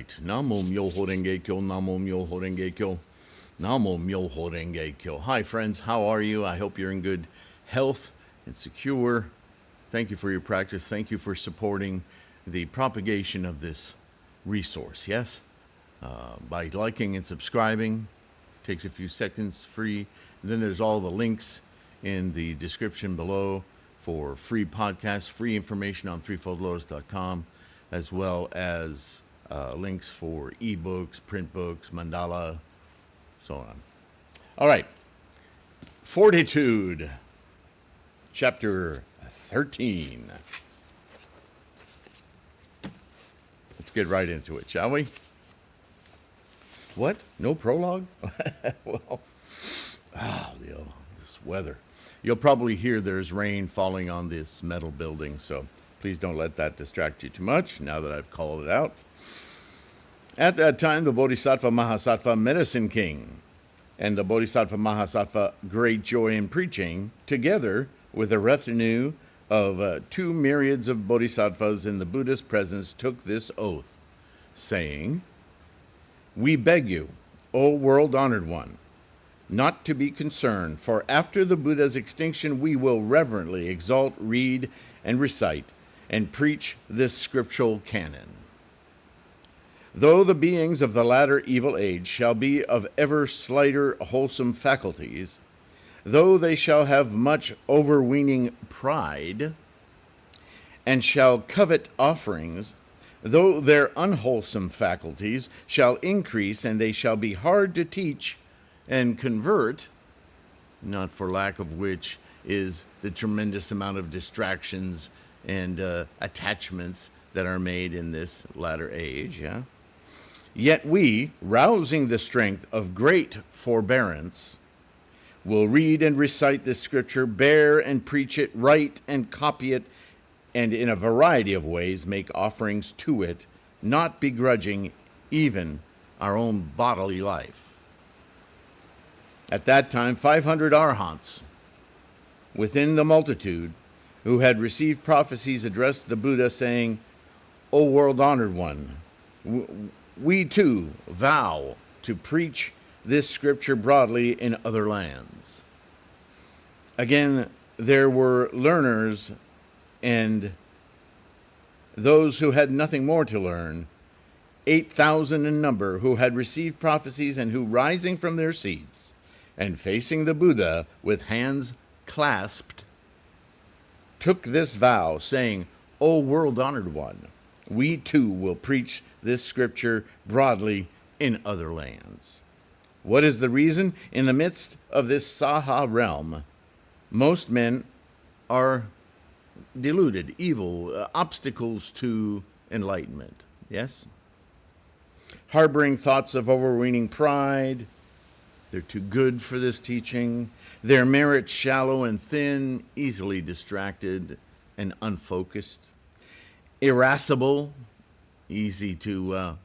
right. Namo Myoho Renge Kyo, Namo Myoho Renge Kyo, Namo Myoho Renge Kyo. Hi, friends. How are you? I hope you're in good health and secure. Thank you for your practice. Thank you for supporting the propagation of this resource, yes? By liking and subscribing. Takes a few seconds, free. And then there's all the links in the description below for free podcasts, free information on threefoldlotus.com, as well as links for ebooks, print books, mandala, so on. All right. Fortitude, chapter 13. Let's get right into it, shall we? What? No prologue? Well, this weather. You'll probably hear there's rain falling on this metal building, so please don't let that distract you too much now that I've called it out. At that time, the Bodhisattva Mahasattva Medicine King and the Bodhisattva Mahasattva Great Joy in Preaching, together with a retinue of 2 myriads of bodhisattvas in the Buddha's presence, took this oath, saying, "We beg you, O world-honored one, not to be concerned, for after the Buddha's extinction we will reverently exalt, read, and recite, and preach this scriptural canon. Though the beings of the latter evil age shall be of ever slighter wholesome faculties, though they shall have much overweening pride, and shall covet offerings, though their unwholesome faculties shall increase, and they shall be hard to teach and convert, not for lack of which is the tremendous amount of distractions and attachments that are made in this latter age, yeah? Yet we, rousing the strength of great forbearance, will read and recite this scripture, bear and preach it, write and copy it, and in a variety of ways make offerings to it, not begrudging even our own bodily life." At that time, 500 arhants within the multitude who had received prophecies addressed the Buddha, saying, "O world-honored one, we too vow to preach this scripture broadly in other lands." Again, there were learners and those who had nothing more to learn, 8,000 in number, who had received prophecies and who, rising from their seats and facing the Buddha with hands clasped, took this vow, saying, "O world-honored one, we too will preach this scripture broadly in other lands." What is the reason? In the midst of this Saha realm, most men are deluded, evil, obstacles to enlightenment, yes? Harboring thoughts of overweening pride, they're too good for this teaching, their merit shallow and thin, easily distracted and unfocused, irascible, easy to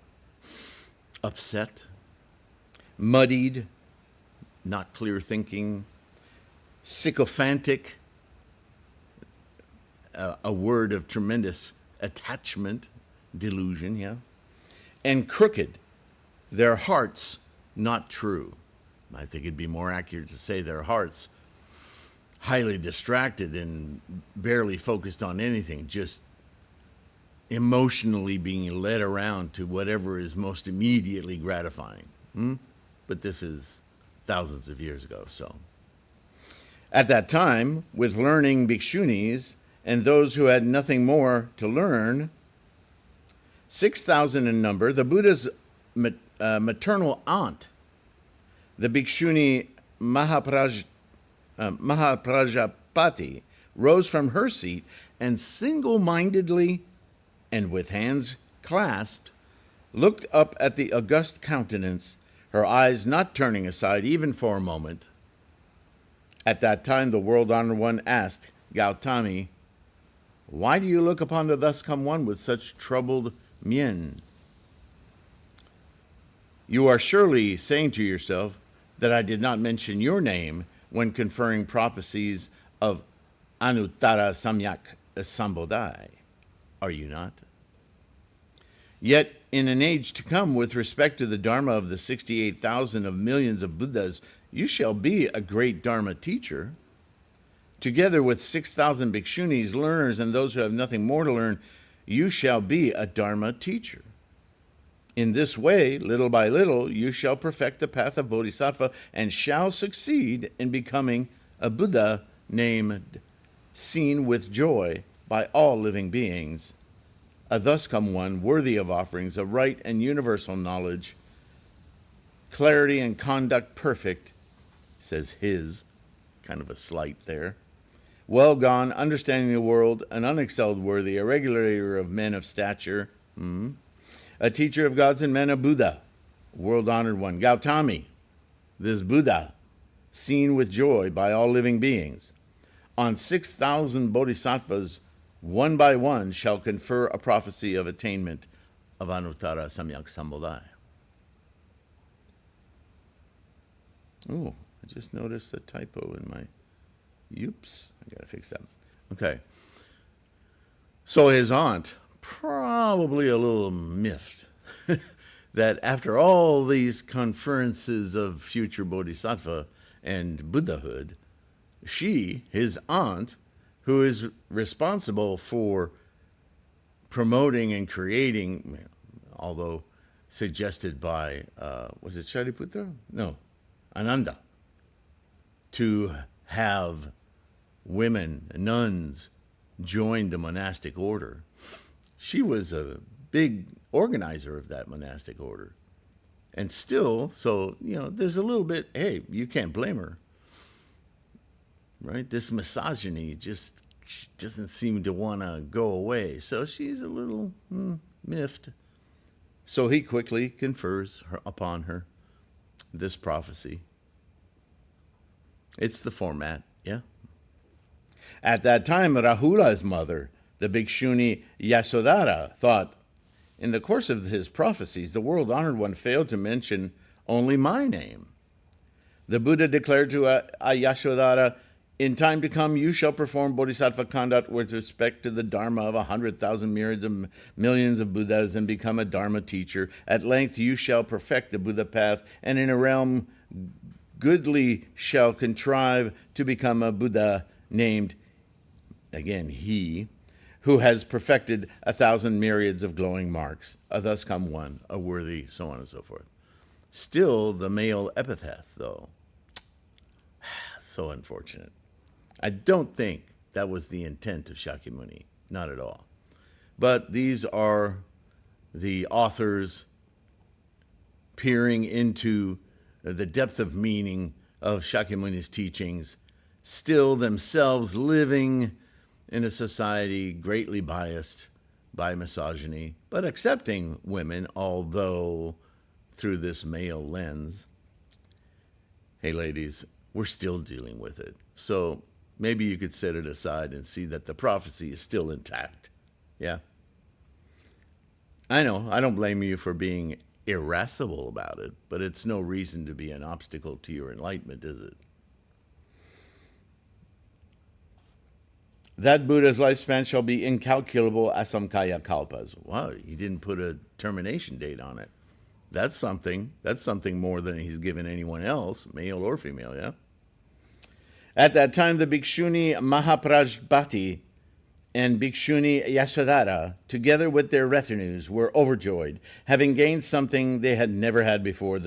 upset, muddied, not clear thinking, sycophantic, a word of tremendous attachment, delusion, yeah, and crooked, their hearts not true. I think it'd be more accurate to say their hearts highly distracted and barely focused on anything, just emotionally being led around to whatever is most immediately gratifying. But this is thousands of years ago, so. At that time, with learning bhikshunis and those who had nothing more to learn, 6,000 in number, the Buddha's maternal aunt, the bhikshuni Mahaprajapati, rose from her seat and single-mindedly and with hands clasped, looked up at the august countenance, her eyes not turning aside even for a moment. At that time, the world-honored one asked Gautami, "Why do you look upon the thus come one with such troubled mien? You are surely saying to yourself that I did not mention your name when conferring prophecies of Anuttara Samyak Sambodhai, are you not? Yet in an age to come, with respect to the Dharma of the 68,000 of millions of Buddhas, you shall be a great Dharma teacher. Together with 6,000 bhikshunis, learners, and those who have nothing more to learn, you shall be a Dharma teacher. In this way, little by little, you shall perfect the path of Bodhisattva and shall succeed in becoming a Buddha named seen with joy by all living beings. A thus come one worthy of offerings, of right and universal knowledge, clarity and conduct perfect, says his, kind of a slight there. Well gone, understanding the world, an unexcelled worthy, a regulator of men of stature, a teacher of gods and men, a Buddha, world-honored one. Gautami, this Buddha, seen with joy by all living beings. On 6,000 bodhisattvas, one by one, shall confer a prophecy of attainment of Anuttara Samyak Sambodhi. Oh, I just noticed a typo in my... Oops, I gotta fix that. Okay. So his aunt, probably a little miffed that after all these conferences of future bodhisattva and Buddhahood, she, his aunt, who is responsible for promoting and creating, although suggested by, was it Shariputra? No, Ananda, to have women, nuns, join the monastic order. She was a big organizer of that monastic order. And still, so, there's a little bit, hey, you can't blame her. Right? This misogyny just doesn't seem to want to go away. So she's a little miffed. So he quickly confers upon her this prophecy. It's the format, yeah? At that time, Rahula's mother, the Bhikshuni Yasodhara, thought, in the course of his prophecies, the world-honored one failed to mention only my name. The Buddha declared to Yasodhara, in time to come, you shall perform bodhisattva conduct with respect to the Dharma of 100,000 myriads of millions of Buddhas and become a Dharma teacher. At length, you shall perfect the Buddha path, and in a realm goodly shall contrive to become a Buddha named, again, he, who has perfected 1,000 myriads of glowing marks. A thus come one, a worthy, so on and so forth. Still the male epithet, though. So unfortunate. I don't think that was the intent of Shakyamuni, not at all. But these are the authors peering into the depth of meaning of Shakyamuni's teachings, still themselves living in a society greatly biased by misogyny, but accepting women, although through this male lens. Hey, ladies, we're still dealing with it. So maybe you could set it aside and see that the prophecy is still intact. Yeah? I know, I don't blame you for being irascible about it, but it's no reason to be an obstacle to your enlightenment, is it? That Buddha's lifespan shall be incalculable asamkaya kalpas. Wow, he didn't put a termination date on it. That's something. That's something more than he's given anyone else, male or female, yeah? At that time, the Bhikshuni Mahaprajbhati and Bhikshuni Yasodhara, together with their retinues, were overjoyed, having gained something they had never had before,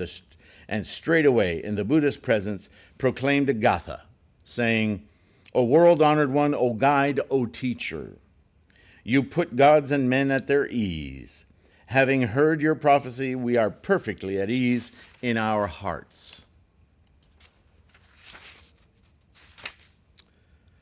and straightway, in the Buddha's presence, proclaimed a gatha, saying, O world-honored one, O guide, O teacher, you put gods and men at their ease. Having heard your prophecy, we are perfectly at ease in our hearts.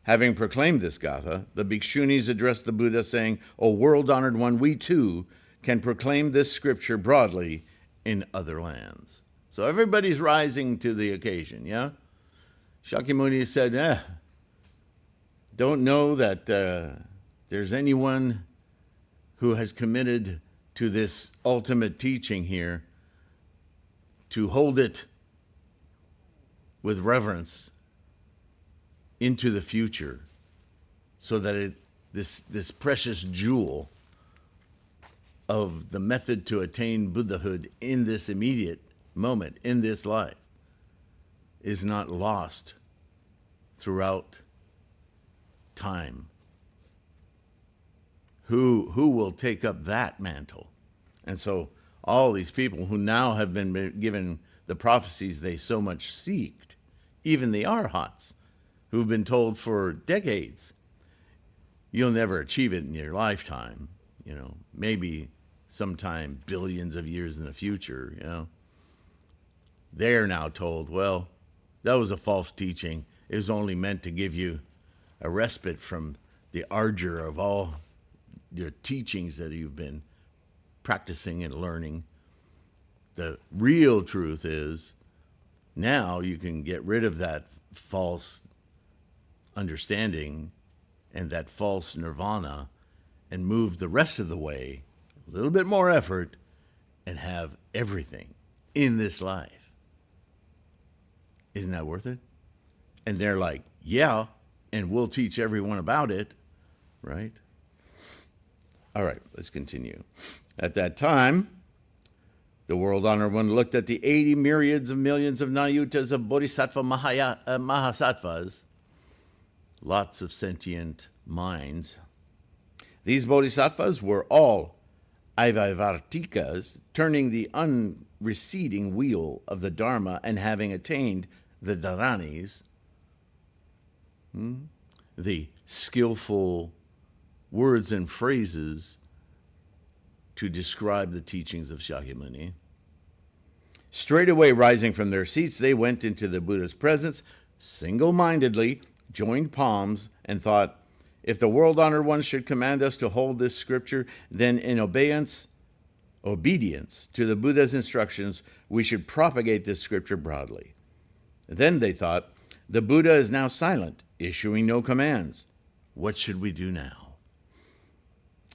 Having proclaimed this gatha, the Bhikshunis addressed the Buddha, saying, O world-honored one, we too can proclaim this scripture broadly in other lands. So everybody's rising to the occasion, yeah? Shakyamuni said, don't know that there's anyone who has committed to this ultimate teaching here to hold it with reverence into the future so that this precious jewel of the method to attain Buddhahood in this immediate moment, in this life, is not lost throughout time. Who will take up that mantle? And so all these people who now have been given the prophecies they so much seeked, even the arhats, who've been told for decades, you'll never achieve it in your lifetime, maybe sometime billions of years in the future, They're now told, well, that was a false teaching. It was only meant to give you a respite from the ardor of all your teachings that you've been practicing and learning. The real truth is now you can get rid of that false understanding and that false nirvana and move the rest of the way, a little bit more effort, and have everything in this life. Isn't that worth it? And they're like, yeah, and we'll teach everyone about it, right? All right, let's continue. At that time, the world honored one looked at the 80 myriads of millions of Nayutas of Bodhisattva Mahasattvas, lots of sentient minds. These Bodhisattvas were all Aivavartikas, turning the unreceding wheel of the Dharma and having attained the Dharanis, the skillful words and phrases to describe the teachings of Shakyamuni. Straightway rising from their seats, they went into the Buddha's presence, single-mindedly, joined palms, and thought, if the world-honored one should command us to hold this scripture, then in obedience to the Buddha's instructions, we should propagate this scripture broadly. Then they thought, the Buddha is now silent, issuing no commands. What should we do now?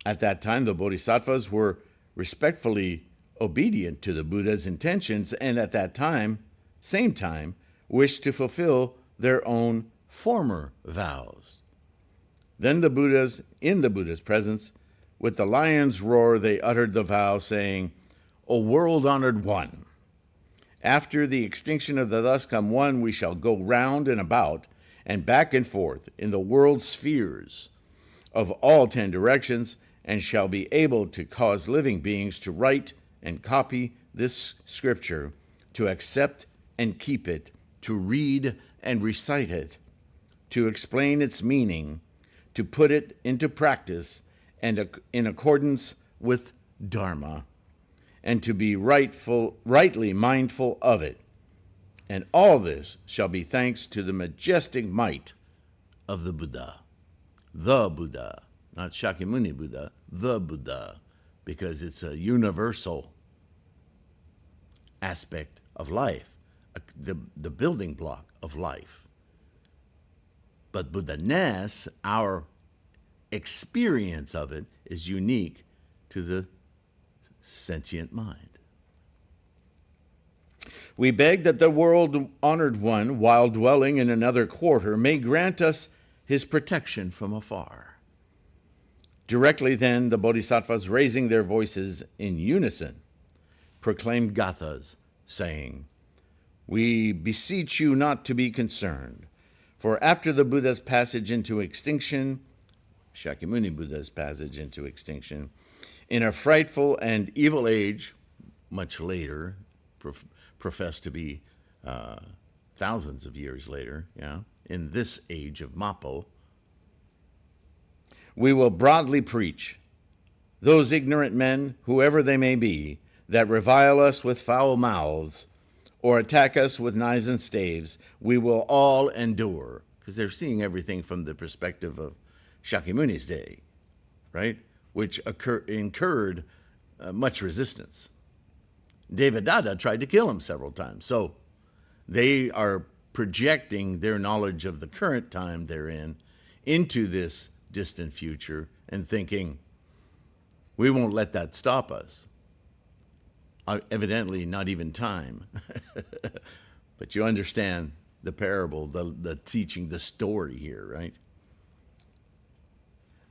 At that time, the Bodhisattvas were respectfully obedient to the Buddha's intentions, and at that same time, wished to fulfill their own former vows. Then the Buddhas, in the Buddha's presence, with the lion's roar, they uttered the vow, saying, O world-honored one, after the extinction of the thus come one, we shall go round and about and back and forth in the world's spheres of all 10 directions, and shall be able to cause living beings to write and copy this scripture, to accept and keep it, to read and recite it, to explain its meaning, to put it into practice and in accordance with Dharma, and to be rightly mindful of it. And all this shall be thanks to the majestic might of the Buddha, not Shakyamuni Buddha, the Buddha, because it's a universal aspect of life, the building block of life. But Buddha-ness, our experience of it, is unique to the sentient mind. We beg that the world-honored one, while dwelling in another quarter, may grant us his protection from afar. Directly then, the Bodhisattvas, raising their voices in unison, proclaimed gathas, saying, We beseech you not to be concerned, for after the Buddha's passage into extinction, Shakyamuni Buddha's passage into extinction, in a frightful and evil age, much later, professed to be thousands of years later, in this age of Mappo, we will broadly preach. Those ignorant men, whoever they may be, that revile us with foul mouths or attack us with knives and staves, we will all endure, because they're seeing everything from the perspective of Shakyamuni's day, right? Which incurred much resistance. Devadatta tried to kill him several times. So they are projecting their knowledge of the current time they're in into this distant future and thinking, we won't let that stop us. Evidently, not even time. But you understand the parable, the teaching, the story here, right?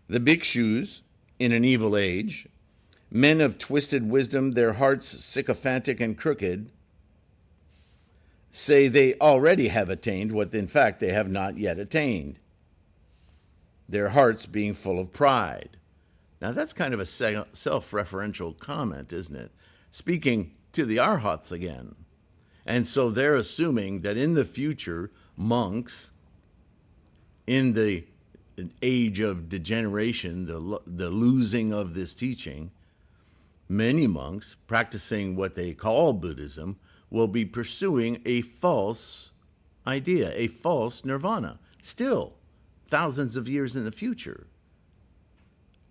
The bhikshus, in an evil age, Men of twisted wisdom, their hearts sycophantic and crooked, say they already have attained what in fact they have not yet attained, their hearts being full of pride. Now that's kind of a self-referential comment, isn't it? Speaking to the Arhats again. And so they're assuming that in the future, monks, in the age of degeneration, the losing of this teaching, many monks practicing what they call Buddhism will be pursuing a false idea, a false nirvana, still thousands of years in the future.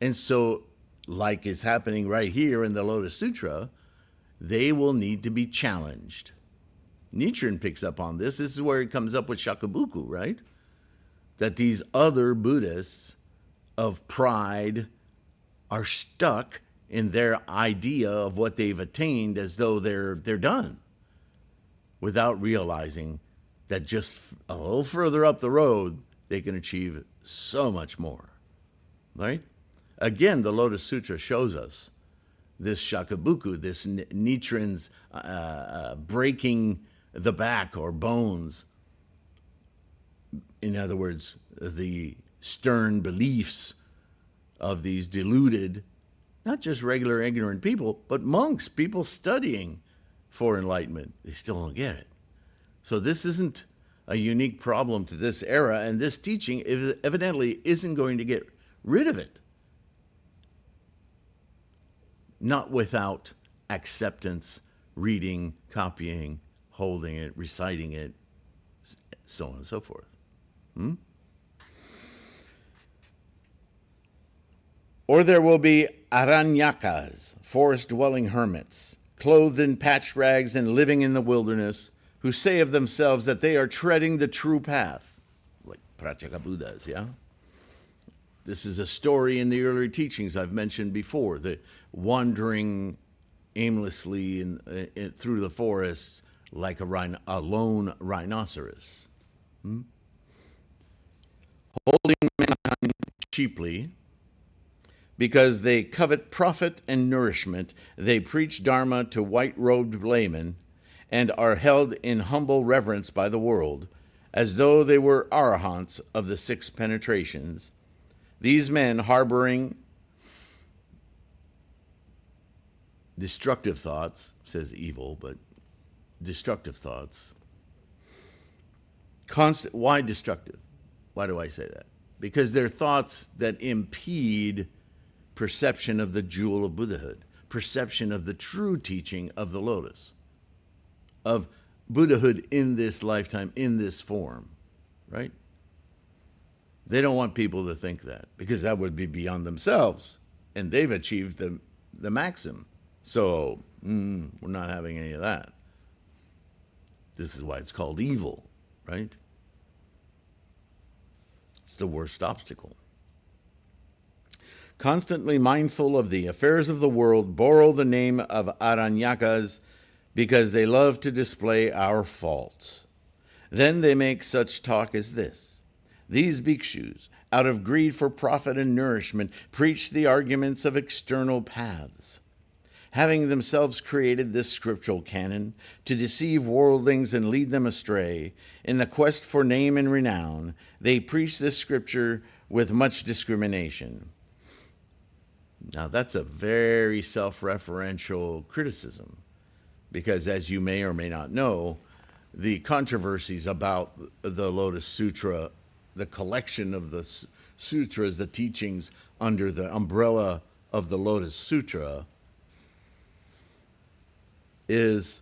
And so, like is happening right here in the Lotus Sutra, they will need to be challenged. Nichiren picks up on this. This is where he comes up with Shakyamuni, right? That these other Buddhists of pride are stuck in their idea of what they've attained as though they're done, without realizing that just a little further up the road, they can achieve so much more, right? Again, the Lotus Sutra shows us this Shakyamuni, this Nichiren's breaking the back or bones. In other words, the stern beliefs of these deluded, not just regular ignorant people, but monks, people studying for enlightenment. They still don't get it. So this isn't a unique problem to this era, and this teaching evidently isn't going to get rid of it. Not without acceptance, reading, copying, holding it, reciting it, so on and so forth. Or there will be aranyakas, forest-dwelling hermits, clothed in patched rags and living in the wilderness, who say of themselves that they are treading the true path, like Pratyeka Buddhas, yeah? This is a story in the earlier teachings I've mentioned before, the wandering aimlessly through the forests like a lone rhinoceros. Holding mankind cheaply, because they covet profit and nourishment, they preach Dharma to white-robed laymen and are held in humble reverence by the world, as though they were arahants of the six penetrations. These men, harboring destructive thoughts, says evil, but destructive thoughts. Why destructive? Why do I say that? Because they're thoughts that impede perception of the jewel of Buddhahood, perception of the true teaching of the Lotus, of Buddhahood in this lifetime, in this form, right? They don't want people to think that, because that would be beyond themselves, and they've achieved the maxim. So we're not having any of that. This is why it's called evil, right? It's the worst obstacle. Constantly mindful of the affairs of the world, borrow the name of Aranyakas because they love to display our faults. Then they make such talk as this. These bhikshus, out of greed for profit and nourishment, preach the arguments of external paths. Having themselves created this scriptural canon to deceive worldlings and lead them astray, in the quest for name and renown, they preach this scripture with much discrimination. Now, that's a very self-referential criticism, because as you may or may not know, the controversies about the Lotus Sutra, the collection of the sutras, the teachings under the umbrella of the Lotus Sutra, is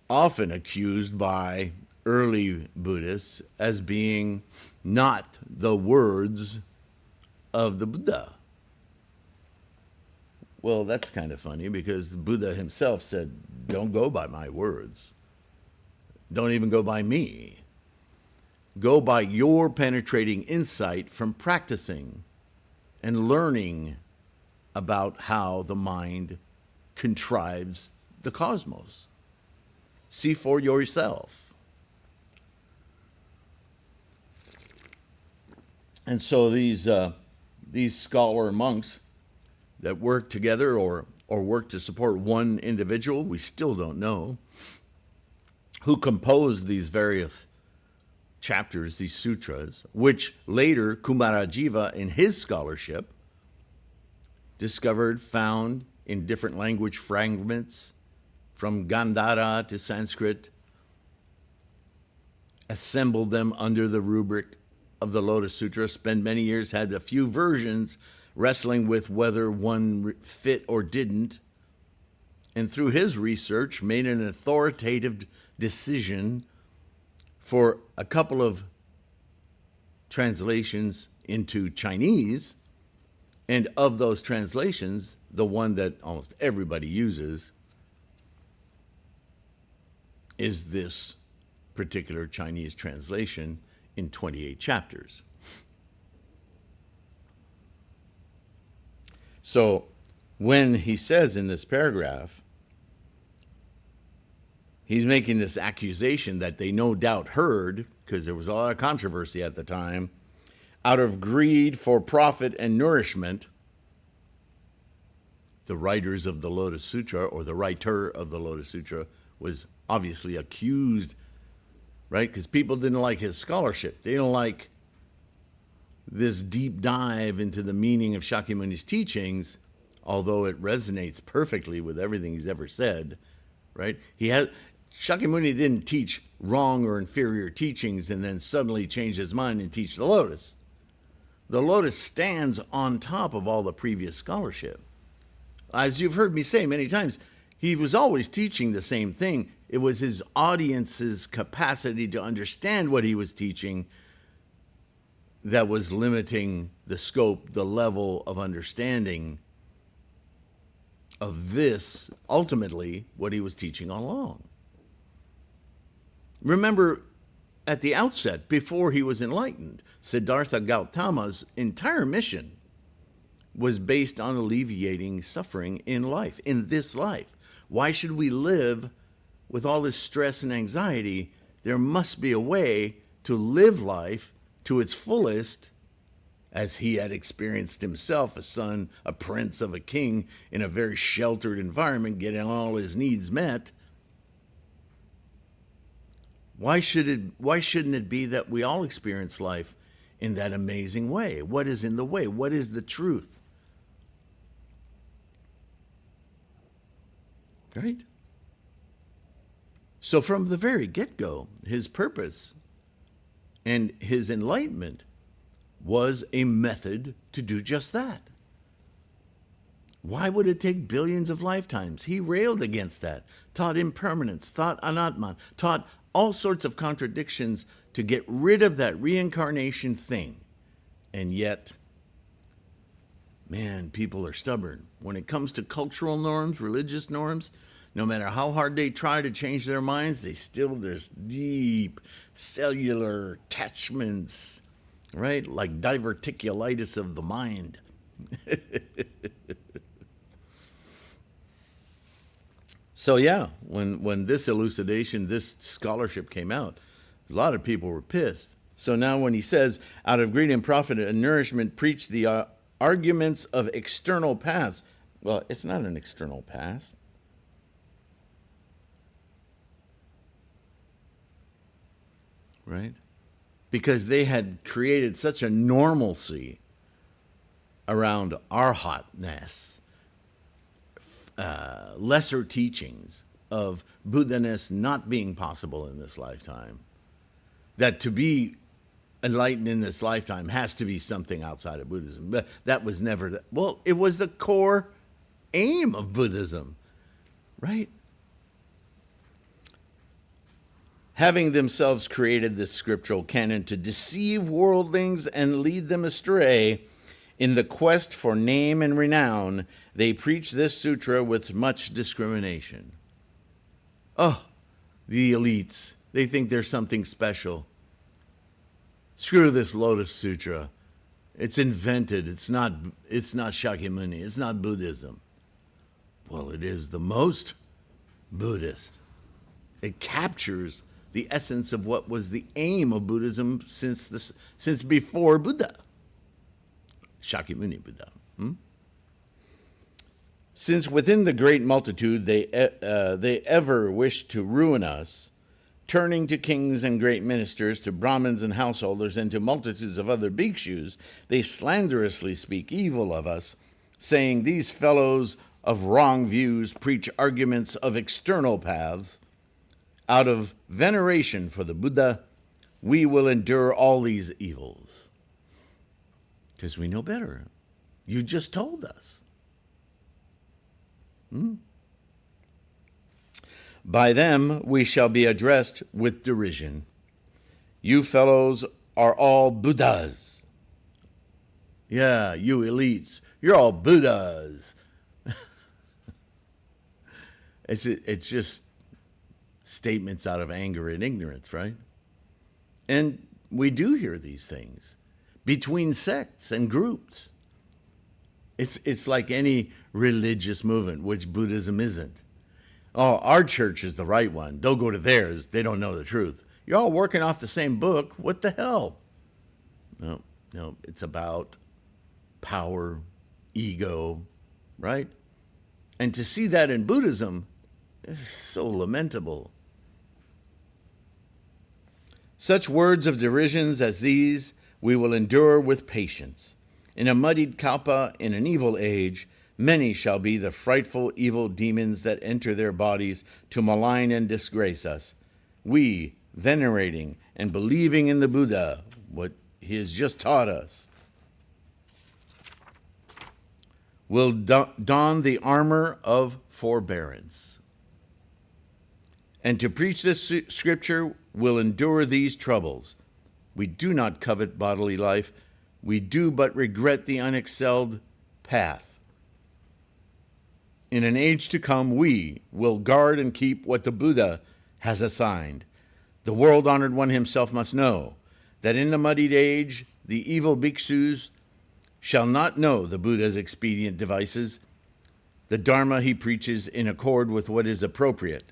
often accused by early Buddhists as being not the words of the Buddha. Well, that's kind of funny, because the Buddha himself said, don't go by my words. Don't even go by me. Go by your penetrating insight from practicing and learning about how the mind contrives the cosmos. See for yourself. And so these scholar monks that work together or work to support one individual. We still don't know who composed these various chapters, these sutras, which later Kumarajiva in his scholarship discovered, found in different language fragments from Gandhara to Sanskrit, assembled them under the rubric of the Lotus Sutra, spent many years, had a few versions, wrestling with whether one fit or didn't, and through his research made an authoritative decision for a couple of translations into Chinese, and of those translations, the one that almost everybody uses is this particular Chinese translation in 28 chapters. So when he says in this paragraph, he's making this accusation that they no doubt heard, because there was a lot of controversy at the time, out of greed for profit and nourishment, the writers of the Lotus Sutra, or the writer of the Lotus Sutra, was obviously accused, right? Because people didn't like his scholarship. They didn't like this deep dive into the meaning of Shakyamuni's teachings, although it resonates perfectly with everything he's ever said, right? Shakyamuni didn't teach wrong or inferior teachings and then suddenly change his mind and teach the Lotus. The Lotus stands on top of all the previous scholarship. As you've heard me say many times, he was always teaching the same thing. It was his audience's capacity to understand what he was teaching that was limiting the scope, the level of understanding of this, ultimately, what he was teaching all along. Remember, at the outset, before he was enlightened, Siddhartha Gautama's entire mission was based on alleviating suffering in life, in this life. Why should we live with all this stress and anxiety? There must be a way to live life to its fullest, as he had experienced himself, a son, a prince of a king, in a very sheltered environment, getting all his needs met. Why shouldn't it be that we all experience life in that amazing way? What is in the way? What is the truth? Right? So from the very get-go, his purpose and his enlightenment was a method to do just that. Why would it take billions of lifetimes? He railed against that, taught impermanence, taught anatman, taught all sorts of contradictions to get rid of that reincarnation thing. And yet, man, people are stubborn. When it comes to cultural norms, religious norms, no matter how hard they try to change their minds, there's deep cellular attachments, right? Like diverticulitis of the mind. So yeah, when this elucidation, this scholarship came out, a lot of people were pissed. So now when he says, out of greed and profit and nourishment, preach the arguments of external paths. Well, it's not an external path. Right? Because they had created such a normalcy around arhatness, lesser teachings of Buddha-ness not being possible in this lifetime, that to be enlightened in this lifetime has to be something outside of Buddhism. That was never, well, it was the core aim of Buddhism, right? Having themselves created this scriptural canon to deceive worldlings and lead them astray, in the quest for name and renown, they preach this sutra with much discrimination. Oh, the elites, they think they're something special. Screw this Lotus Sutra. It's invented. It's not Shakyamuni. It's not Buddhism. Well, it is the most Buddhist. It captures the essence of what was the aim of Buddhism since before Buddha, Shakyamuni Buddha. Since within the great multitude they ever wish to ruin us, turning to kings and great ministers, to Brahmins and householders, and to multitudes of other bhikshus, they slanderously speak evil of us, saying, these fellows of wrong views preach arguments of external paths. Out of veneration for the Buddha, we will endure all these evils. Because we know better. You just told us. By them we shall be addressed with derision. You fellows are all Buddhas. Yeah, you elites, you're all Buddhas. It's just statements out of anger and ignorance, right? And we do hear these things between sects and groups. It's like any religious movement, which Buddhism isn't. Oh, our church is the right one. Don't go to theirs. They don't know the truth. You're all working off the same book. What the hell? No, it's about power, ego, right? And to see that in Buddhism is so lamentable. Such words of derisions as these we will endure with patience. In a muddied kalpa, in an evil age, many shall be the frightful evil demons that enter their bodies to malign and disgrace us. We, venerating and believing in the Buddha, what he has just taught us, will don the armor of forbearance. And to preach this scripture will endure these troubles. We do not covet bodily life. We do but regret the unexcelled path. In an age to come, we will guard and keep what the Buddha has assigned. The world-honored one himself must know that in the muddied age, the evil bhikshus shall not know the Buddha's expedient devices, the Dharma he preaches in accord with what is appropriate.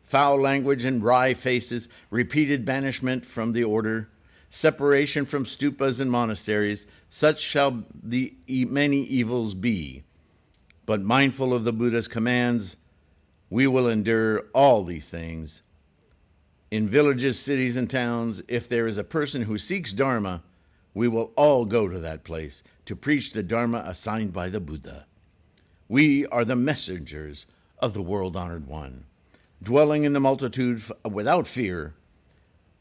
Foul language and wry faces, repeated banishment from the order, separation from stupas and monasteries, such shall the many evils be. But mindful of the Buddha's commands, we will endure all these things. In villages, cities, and towns, if there is a person who seeks Dharma, we will all go to that place to preach the Dharma assigned by the Buddha. We are the messengers of the world-honored one. Dwelling in the multitude without fear,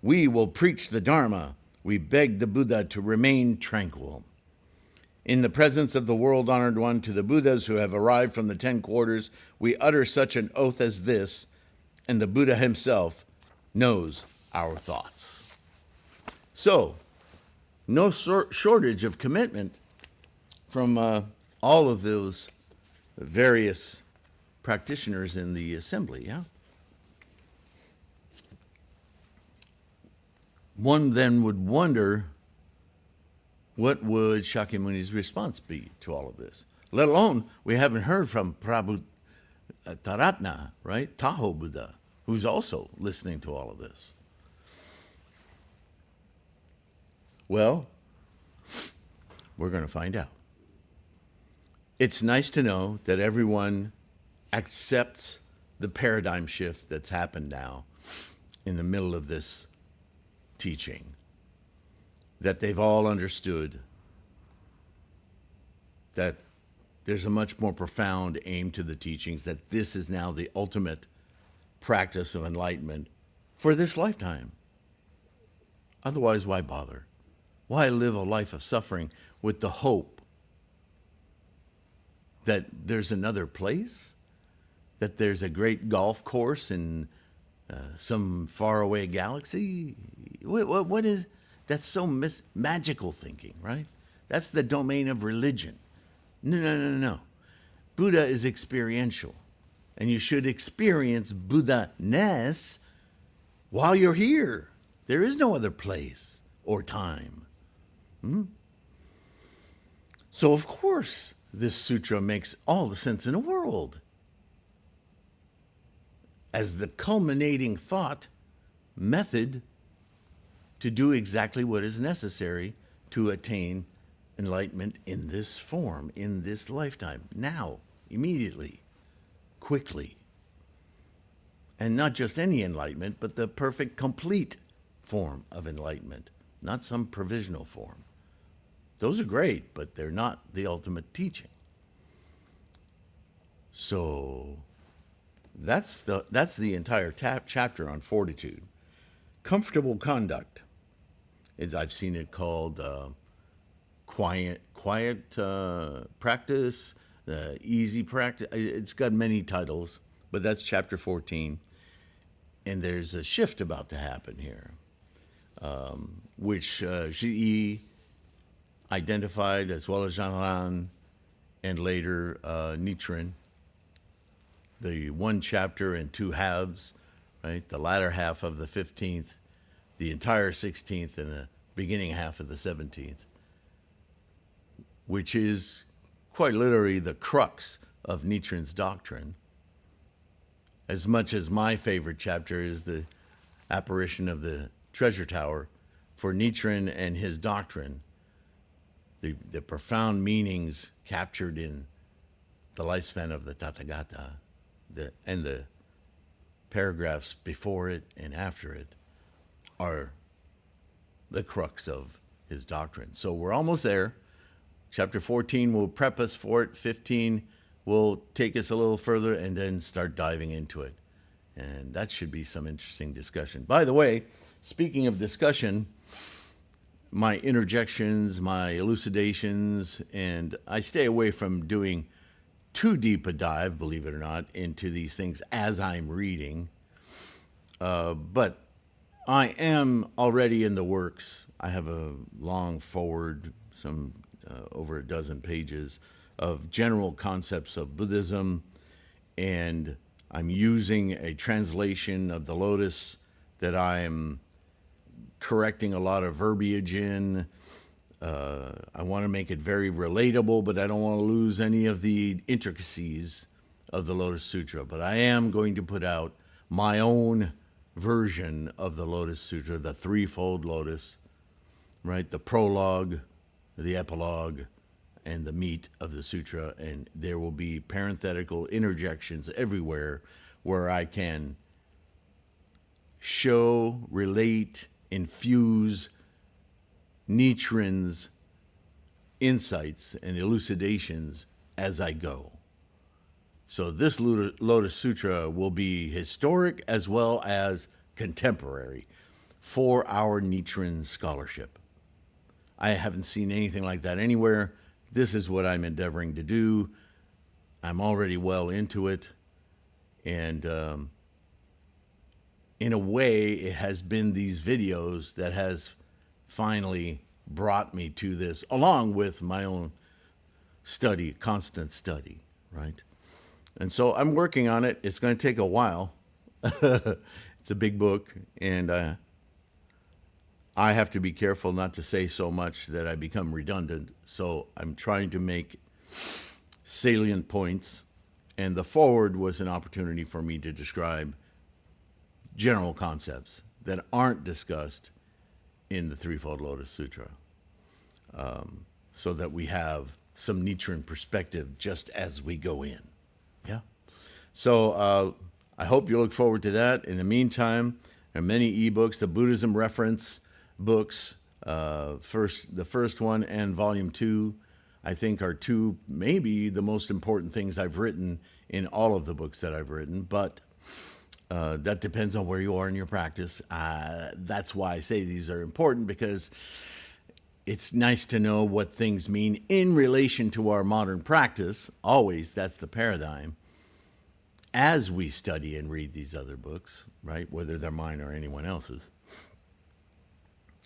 we will preach the Dharma. We beg the Buddha to remain tranquil. In the presence of the world-honored one, to the Buddhas who have arrived from the 10 quarters, we utter such an oath as this, and the Buddha himself knows our thoughts. So, no shortage of commitment from all of those various practitioners in the assembly, yeah? One then would wonder, what would Shakyamuni's response be to all of this? Let alone, we haven't heard from Prabhu Taratna, right? Taho Buddha, who's also listening to all of this. Well, we're going to find out. It's nice to know that everyone accepts the paradigm shift that's happened now in the middle of this teaching, that they've all understood that there's a much more profound aim to the teachings, that this is now the ultimate practice of enlightenment for this lifetime. Otherwise, why bother? Why live a life of suffering with the hope that there's another place, that there's a great golf course in some faraway galaxy? What is, that's so magical thinking, right? That's the domain of religion. No. Buddha is experiential, and you should experience Buddha-ness while you're here. There is no other place or time. So, of course, this sutra makes all the sense in the world as the culminating thought method to do exactly what is necessary to attain enlightenment in this form, in this lifetime, now, immediately, quickly. And not just any enlightenment, but the perfect, complete form of enlightenment, not some provisional form. Those are great, but they're not the ultimate teaching. So that's the entire chapter on fortitude. Comfortable conduct, as I've seen it called, quiet practice, easy practice. It's got many titles, but that's chapter 14. And there's a shift about to happen here, which Ji identified, as well as Zhang and later Nichiren. The one chapter in two halves, right? The latter half of the 15th, the entire 16th, and the beginning half of the 17th, which is quite literally the crux of Nichiren's doctrine. As much as my favorite chapter is the apparition of the treasure tower, for Nichiren and his doctrine, the profound meanings captured in the lifespan of the Tathagata, and the paragraphs before it and after it are the crux of his doctrine. So we're almost there. Chapter 14 will prep us for it. 15 will take us a little further and then start diving into it. And that should be some interesting discussion. By the way, speaking of discussion, my interjections, my elucidations, and I stay away from doing too deep a dive, believe it or not, into these things as I'm reading. But I am already in the works. I have a long forward, some over a dozen pages of general concepts of Buddhism, and I'm using a translation of the Lotus that I'm correcting a lot of verbiage in. I want to make it very relatable, but I don't want to lose any of the intricacies of the Lotus Sutra. But I am going to put out my own version of the Lotus Sutra, the Threefold Lotus, right? The prologue, the epilogue, and the meat of the sutra. And there will be parenthetical interjections everywhere where I can show, relate, infuse Nichiren's insights and elucidations as I go. So this Lotus Sutra will be historic as well as contemporary for our Nichiren scholarship. I haven't seen anything like that anywhere. This is what I'm endeavoring to do. I'm already well into it. And in a way, it has been these videos that has finally brought me to this, along with my own study, constant study, right? And so I'm working on it. It's going to take a while. It's a big book, and I have to be careful not to say so much that I become redundant. So I'm trying to make salient points, and the forward was an opportunity for me to describe general concepts that aren't discussed in the Threefold Lotus Sutra, so that we have some Nichiren perspective just as we go in. Yeah. So I hope you look forward to that. In the meantime, there are many ebooks. The Buddhism reference books, the first one and volume 2, I think are two, maybe the most important things I've written in all of the books that I've written, but that depends on where you are in your practice. That's why I say these are important, because it's nice to know what things mean in relation to our modern practice. Always, that's the paradigm. As we study and read these other books, right, whether they're mine or anyone else's.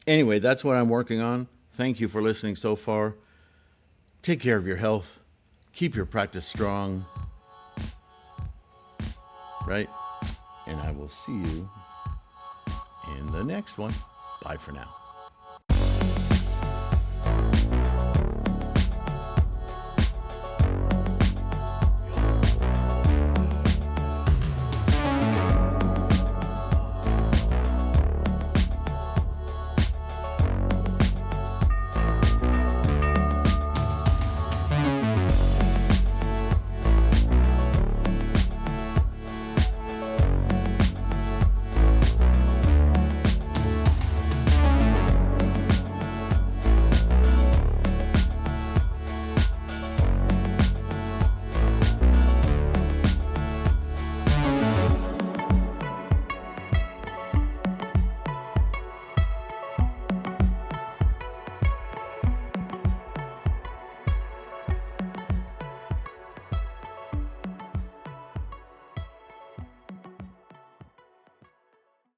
Anyway, that's what I'm working on. Thank you for listening so far. Take care of your health. Keep your practice strong. Right? And I will see you in the next one. Bye for now.